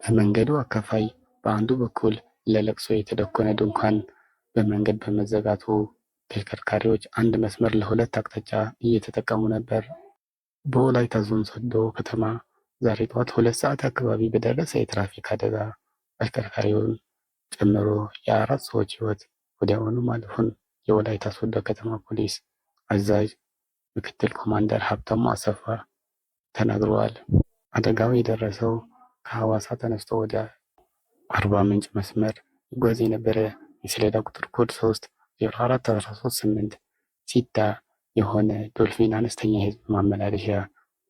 በመንገዱ አካፋይ በአንዱ በኩል ለለቅሶ የተደኮነ ድንኳን በመንገድ በመዘጋቱ ተሽከርካሪዎች አንድ መስመር ለሁለት አቅጣጫ እየተጠቀሙ ነበር። በወላይታ ዞን ሶዶ ከተማ ዛሬ ጠዋት 2 ሰዓት አካባቢ በደረሰ የትራፊክ አደጋ አሽከርካሪውን ጨምሮ የ4 ሰዎች ሕይወት ወዲያውኑ ማለፉን የወላይታ ሶዶ ከተማ ፖሊስ አዛዥ ምክትል ኮማንደር ሀብታሙ አሰፋ ተናግረዋል። አደጋው የደረሰው ከሐዋሳ ተነስቶ ወደ አርባ ምንጭ መስመር ይጓዝ የነበረ የሰሌዳ ቁጥር ኮድ 304138 ሲዳ የሆነ ዶልፊን አነስተኛ የህዝብ ማመላለሻ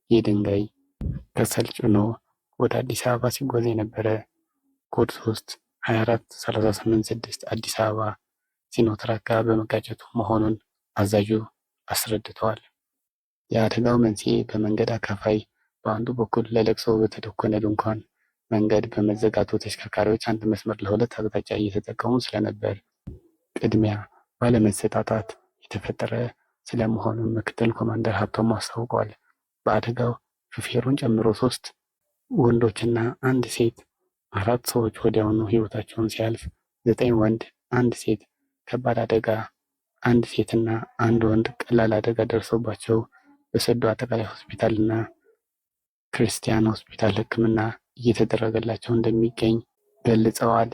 የድንጋይ ከሰል ጭኖ ወደ አዲስ አበባ ሲጓዝ የነበረ ኮድ 324386 አዲስ አበባ ሲኖትራክ ጋር በመጋጨቱ መሆኑን አዛዡ አስረድተዋል። የአደጋው መንስኤ በመንገድ አካፋይ በአንዱ በኩል ለለቅሶ በተደኮነ ድንኳን መንገድ በመዘጋቱ ተሽከርካሪዎች አንድ መስመር ለሁለት አቅጣጫ እየተጠቀሙ ስለነበር ቅድሚያ ባለመሰጣጣት የተፈጠረ ስለመሆኑ ምክትል ኮማንደር ሀብታሙ አስታውቀዋል። በአደጋው ሹፌሩን ጨምሮ 3 ወንዶችና 1 ሴት 4 ሰዎች ወዲያውኑ ህይወታቸውን ሲያልፍ 9 ወንድ፣ 1 ሴት ከባድ አደጋ፣ 1 ሴትና 1 ወንድ ቀላል አደጋ ደርሶባቸው በሶዶ አጠቃላይ ሆስፒታልና ክርስቲያን ሆስፒታል ሕክምና እየተደረገላቸው እንደሚገኝ ገልጸዋል።